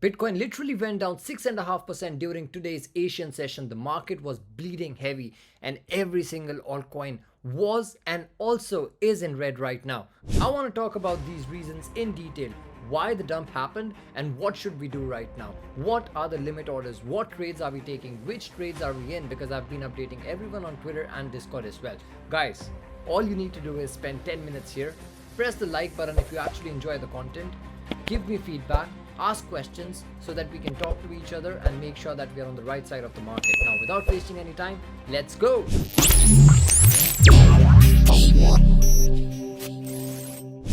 Bitcoin literally went down 6.5% during today's Asian session. The market was bleeding heavy, and every single altcoin was and also is in red right now. I want to talk about these reasons in detail, why the dump happened, and what should we do right now. What are the limit orders? What trades are we taking? Which trades are we in? Because I've been updating everyone on Twitter and Discord as well. Guys, all you need to do is spend 10 minutes here, press the like button if you actually enjoy the content, give me feedback, ask questions so that we can talk to each other and make sure that we are on the right side of the market. Now, without wasting any time, let's go.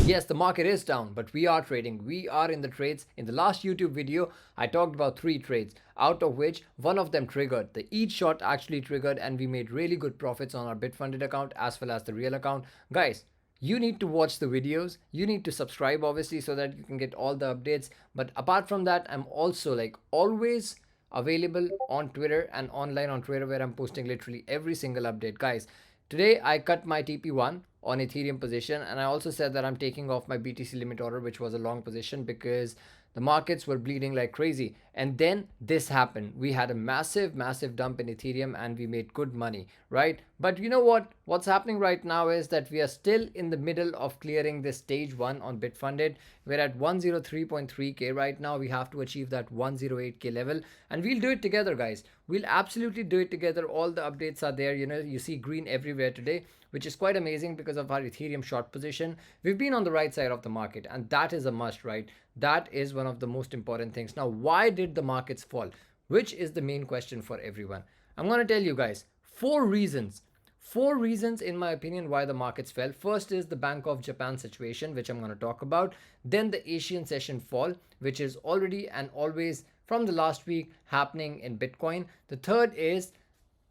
Yes, the market is down, but we are trading. We are in the trades. In the last YouTube video, I talked about 3 trades, out of which one of them triggered. The each shot actually triggered, and we made really good profits on our Bitfunded account as well as the real account. Guys, you need to watch the videos. You need to subscribe, obviously, so that you can get all the updates. But apart from that, I'm also always available on Twitter and online on Twitter, where I'm posting literally every single update. Guys, today I cut my TP1 on Ethereum position, and I also said that I'm taking off my BTC limit order, which was a long position, because the markets were bleeding like crazy. And then this happened. We had a massive dump in Ethereum, and we made good money, right? But you know what? What's happening right now is that we are still in the middle of clearing this stage 1 on Bitfunded. We're at 103.3k right now. We have to achieve that 108k level, and we'll do it together, guys. We'll absolutely do it together. All the updates are there. You see green everywhere today, which is quite amazing because of our Ethereum short position. We've been on the right side of the market, and that is a must, right? That is one of the most important things. Now, why did the markets fall? Which is the main question for everyone. I'm going to tell you guys 4 reasons. 4 reasons, in my opinion, why the markets fell. First is the Bank of Japan situation, which I'm going to talk about. Then the Asian session fall, which is already and always from the last week happening in Bitcoin. The third is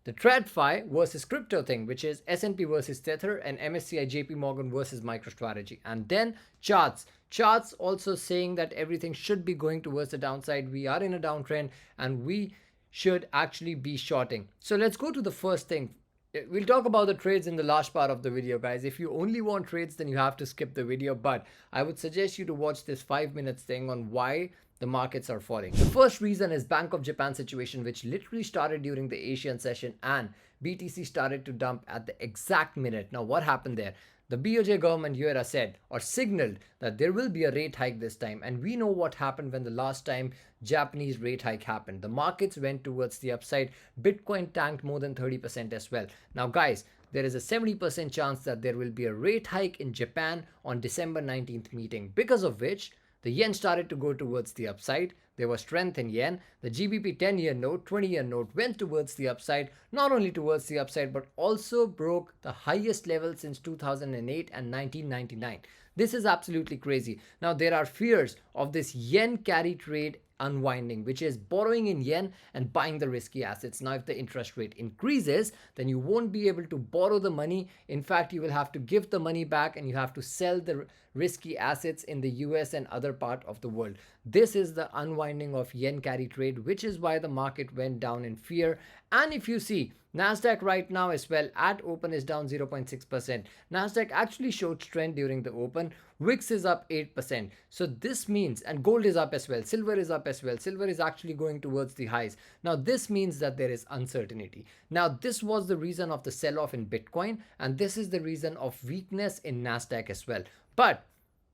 the TradFi versus crypto thing, which is S&P versus Tether and MSCI JP Morgan versus MicroStrategy. And then charts also saying that everything should be going towards the downside. We are in a downtrend, and we should actually be shorting. So let's go to the first thing. We'll talk about the trades in the last part of the video, guys. If you only want trades, then you have to skip the video, but I would suggest you to watch this 5 minutes thing on why the markets are falling. The first reason is Bank of Japan situation, which literally started during the Asian session, and BTC started to dump at the exact minute. Now, what happened there? The BOJ government UERA said or signaled that there will be a rate hike this time, and we know what happened when the last time Japanese rate hike happened. The markets went towards the upside. Bitcoin tanked more than 30% as well. Now, guys, there is a 70% chance that there will be a rate hike in Japan on December 19th meeting, because of which the yen started to go towards the upside. There was strength in yen. The GBP 10-year note, 20-year note went towards the upside, not only towards the upside, but also broke the highest level since 2008 and 1999. This is absolutely crazy. Now, there are fears of this yen carry trade unwinding, which is borrowing in yen and buying the risky assets. Now, if the interest rate increases, then you won't be able to borrow the money. In fact, you will have to give the money back, and you have to sell the risky assets in the US and other part of the world. This is the unwinding of yen carry trade, which is why the market went down in fear. And if you see, Nasdaq right now as well at open is down 0.6%. Nasdaq actually showed strength during the open. Wix is up 8%. So this means, and gold is up as well. Silver is up as well. Silver is actually going towards the highs. Now, this means that there is uncertainty. Now, this was the reason of the sell-off in Bitcoin, and this is the reason of weakness in Nasdaq as well. But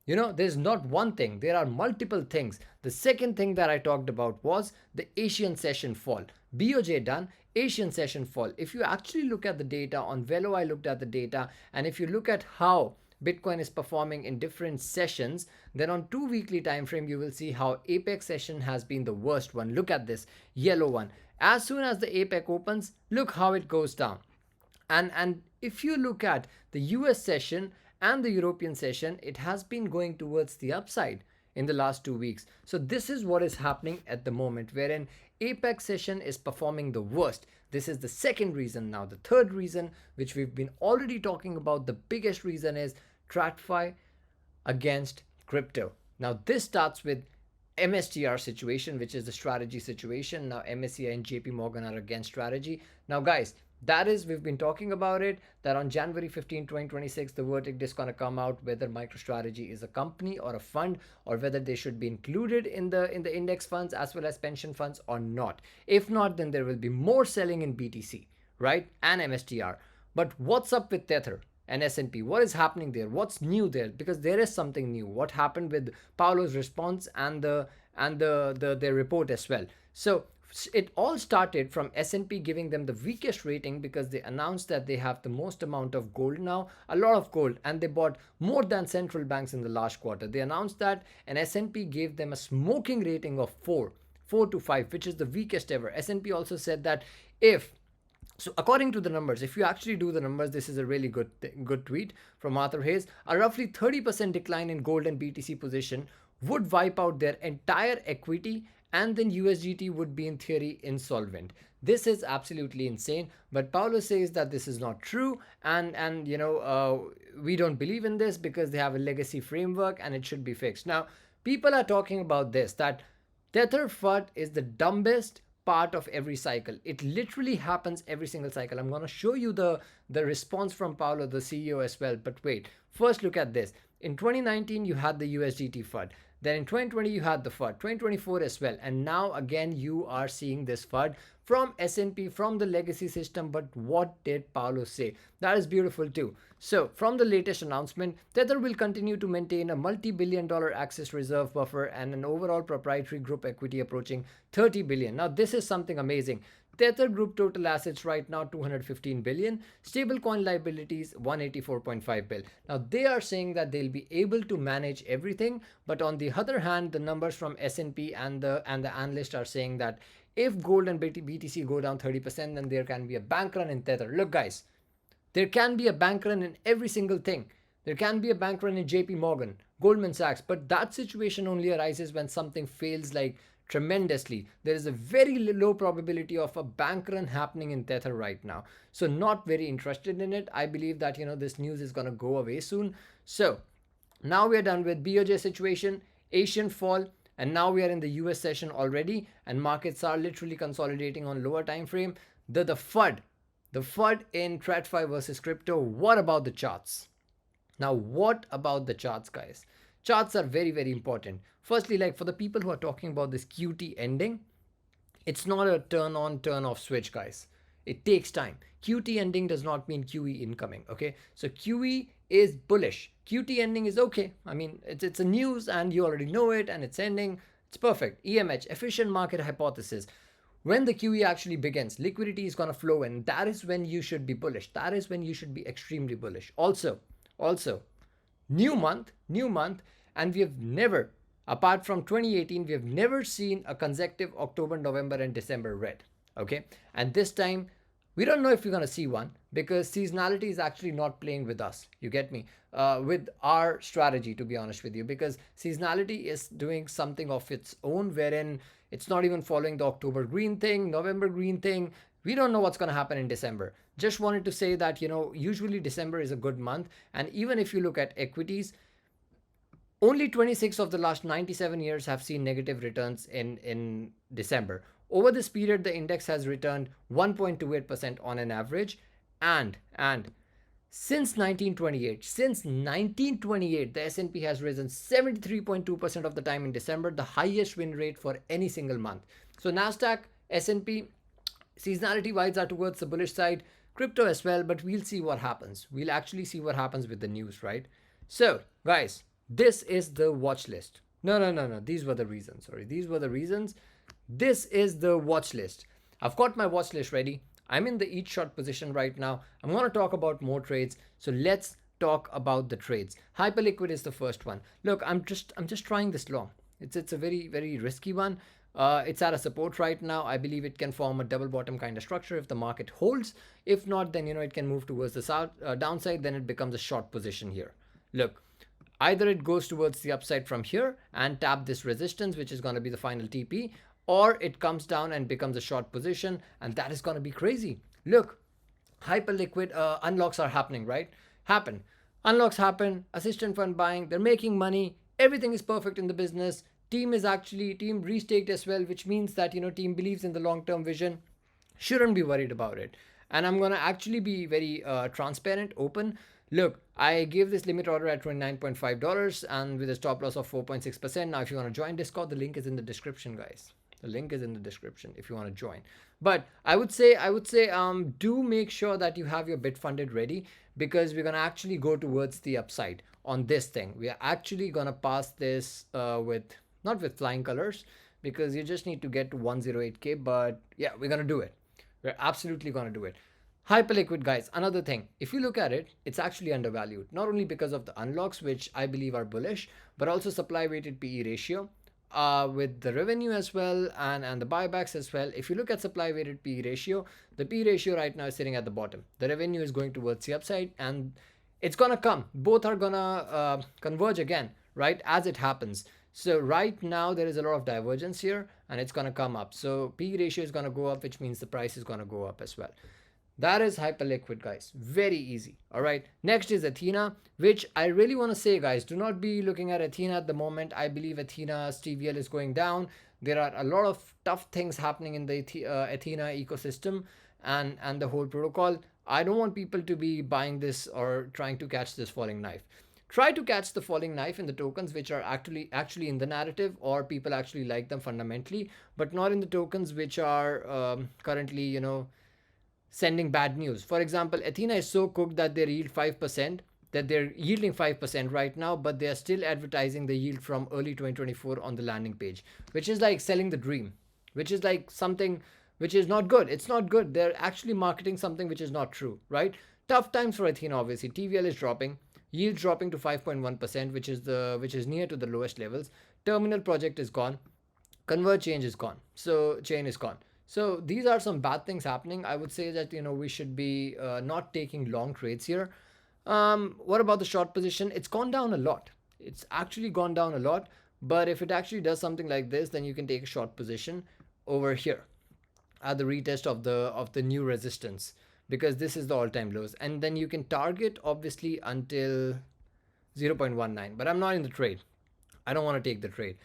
there's not one thing. There are multiple things. The second thing that I talked about was the Asian session fall. BOJ done, Asian session fall. If you actually look at the data on Velo, I looked at the data, and if you look at how Bitcoin is performing in different sessions, then on 2 weekly time frame, you will see how Apex session has been the worst one. Look at this yellow one. As soon as the Apex opens, look how it goes down. And if you look at the US session and the European session, it has been going towards the upside in the last 2 weeks. So this is what is happening at the moment, wherein Apex session is performing the worst. This is the second reason. Now, the third reason, which we've been already talking about, the biggest reason is TradFi against crypto. Now, this starts with MSTR situation, which is the strategy situation. Now, MSCI and JP Morgan are against strategy. Now, guys, That is, we've been talking about it, that on January 15, 2026, the verdict is going to come out whether MicroStrategy is a company or a fund, or whether they should be included in the index funds as well as pension funds or not. If not, then there will be more selling in BTC, right? And MSTR. But what's up with Tether and S&P? What is happening there? What's new there? Because there is something new. What happened with Powell's response and their report as well. So it all started from S&P giving them the weakest rating because they announced that they have the most amount of gold now, a lot of gold, and they bought more than central banks in the last quarter. They announced that, and S&P gave them a smoking rating of 4 to 5, which is the weakest ever. S&P also said that so according to the numbers, if you actually do the numbers, this is a really good tweet from Arthur Hayes. A roughly 30% decline in gold and BTC position would wipe out their entire equity, and then USDT would be in theory insolvent. This is absolutely insane, but Paulo says that this is not true, and we don't believe in this because they have a legacy framework and it should be fixed. Now, people are talking about this, that Tether FUD is the dumbest part of every cycle. It literally happens every single cycle. I'm going to show you the response from Paulo, the CEO, as well. But wait, first look at this. In 2019, you had the USDT FUD. Then in 2020, you had the FUD, 2024 as well. And now again, you are seeing this FUD from S&P, from the legacy system. But what did Paulo say? That is beautiful too. So from the latest announcement, Tether will continue to maintain a multi-billion-dollar access reserve buffer and an overall proprietary group equity approaching 30 billion. Now, this is something amazing. Tether Group total assets right now 215 billion, stablecoin liabilities 184.5 bill. Now they are saying that they'll be able to manage everything, but on the other hand, the numbers from S&P and the analysts are saying that if gold and BTC go down 30%, then there can be a bank run in Tether. Look guys, there can be a bank run in every single thing. There can be a bank run in JP Morgan, Goldman Sachs, but that situation only arises when something fails like tremendously. There is a very low probability of a bank run happening in Tether right now. So not very interested in it. I believe that, this news is going to go away soon. So now we are done with BOJ situation, Asian fall, and now we are in the US session already, and markets are literally consolidating on lower time frame. The FUD in TradFi versus crypto. What about the charts? Now, what about the charts, guys? Charts are very, very important. Firstly, like for the people who are talking about this QT ending, it's not a turn on, turn off switch, guys. It takes time. QT ending does not mean QE incoming, okay? So QE is bullish. QT ending is okay. I mean, it's a news and you already know it and it's ending. It's perfect. EMH, efficient market hypothesis. When the QE actually begins, liquidity is going to flow in. That is when you should be bullish. That is when you should be extremely bullish. Also, new month, and we have never, apart from 2018, we have never seen a consecutive October, November, and December red. Okay, and this time we don't know if we're gonna see one because seasonality is actually not playing with us. You get me? With our strategy, to be honest with you, because seasonality is doing something of its own, wherein it's not even following the October green thing, November green thing. We don't know what's going to happen in December. Just wanted to say that, usually December is a good month. And even if you look at equities, only 26 of the last 97 years have seen negative returns in December. Over this period, the index has returned 1.28% on an average. And since 1928, the S&P has risen 73.2% of the time in December, the highest win rate for any single month. So NASDAQ, S&P, seasonality wise are towards the bullish side, crypto as well, but we'll see what happens. We'll actually see what happens with the news, right? So guys, this is the watch list. No. These were the reasons. This is the watch list. I've got my watch list ready. I'm in the each short position right now. I'm going to talk about more trades. So let's talk about the trades. Hyperliquid is the first one. Look, I'm just trying this long. It's a very, very risky one. It's at a support right now. I believe it can form a double bottom kind of structure if the market holds. If not, then it can move towards the downside. Then it becomes a short position here. Look, either it goes towards the upside from here and tap this resistance, which is going to be the final TP, or it comes down and becomes a short position, and that is going to be crazy. Look, Hyperliquid unlocks are happening, right? Unlocks happen, assistant fund buying, they're making money, everything is perfect in the business. Team restaked as well, which means that team believes in the long-term vision, shouldn't be worried about it. And I'm gonna actually be very transparent, open. Look, I gave this limit order at $29.5 and with a stop loss of 4.6%. Now, if you want to join Discord, the link is in the description, guys. The link is in the description if you want to join. But I would say, do make sure that you have your bit funded ready, because we're gonna actually go towards the upside on this thing. We are actually gonna pass this with not with flying colors, because you just need to get to 108k. But yeah, we're gonna do it. We're absolutely gonna do it. Hyperliquid, guys, another thing. If you look at it, it's actually undervalued. Not only because of the unlocks, which I believe are bullish, but also supply weighted PE ratio. With the revenue as well and the buybacks as well. If you look at supply weighted PE ratio, the PE ratio right now is sitting at the bottom. The revenue is going towards the upside, and it's gonna come. Both are gonna converge again, right, as it happens. So right now there is a lot of divergence here, and it's gonna come up. So PE ratio is gonna go up, which means the price is gonna go up as well. That is hyperliquid, guys. Very easy. All right. Next is Athena, which I really want to say, guys, do not be looking at Athena at the moment. I believe Athena's TVL is going down. There are a lot of tough things happening in the Athena ecosystem and the whole protocol. I don't want people to be buying this or trying to catch this falling knife. Try to catch the falling knife in the tokens which are actually in the narrative, or people actually like them fundamentally, but not in the tokens which are currently, sending bad news. For example, Athena is so cooked that they yield 5%, that they're yielding 5% right now, but they are still advertising the yield from early 2024 on the landing page, which is like selling the dream, which is like something which is not good. It's not good. They're actually marketing something which is not true, right? Tough times for Athena, obviously. TVL is dropping, yield dropping to 5.1%, which is near to the lowest levels. Terminal project is gone. Convert change is gone. So chain is gone. So these are some bad things happening. I would say that, we should be not taking long trades here. What about the short position? It's gone down a lot. It's actually gone down a lot. But if it actually does something like this, then you can take a short position over here at the retest of the new resistance, because this is the all-time lows. And then you can target obviously until 0.19. But I'm not in the trade. I don't want to take the trade.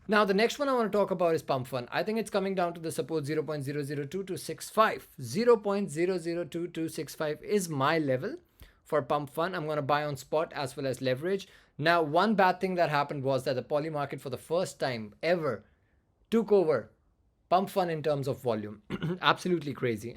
Now, the next one I want to talk about is pump fund. I think it's coming down to the support 0.002265. 0.002265 is my level for pump fund. I'm going to buy on spot as well as leverage. Now, one bad thing that happened was that the poly market for the first time ever took over pump fund in terms of volume. Absolutely crazy.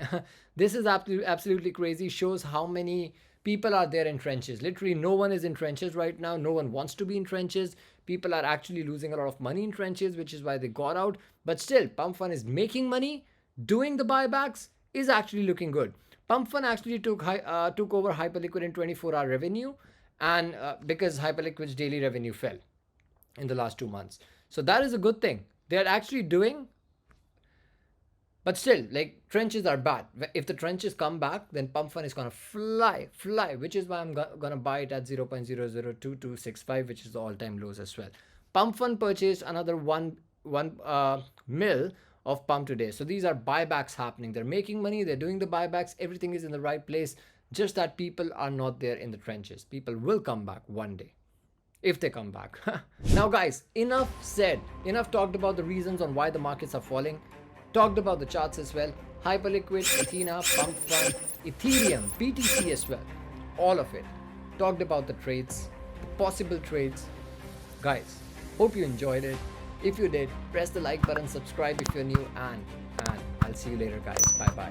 This is absolutely crazy. Shows how many people are there in trenches. Literally no one is in trenches right now. No one wants to be in trenches. People are actually losing a lot of money in trenches, which is why they got out. But still, pump fund is making money. Doing the buybacks is actually looking good. Pump fund actually took over Hyperliquid in 24-hour revenue, and because Hyperliquid's daily revenue fell in the last 2 months. So that is a good thing. They're actually doing. But still, like, trenches are bad. If the trenches come back, then pump fund is going to fly, which is why I'm going to buy it at 0.002265, which is the all-time lows as well. Pump fund purchased another 1 mil of pump today. So these are buybacks happening. They're making money. They're doing the buybacks. Everything is in the right place. Just that people are not there in the trenches. People will come back one day, if they come back. Now, guys, enough said. Enough talked about the reasons on why the markets are falling. Talked about the charts as well. Hyperliquid, Athena, pump fund, Ethereum, BTC as well. All of it. Talked about the trades, the possible trades. Guys, hope you enjoyed it. If you did, press the like button, subscribe if you're new, and I'll see you later, guys. Bye bye.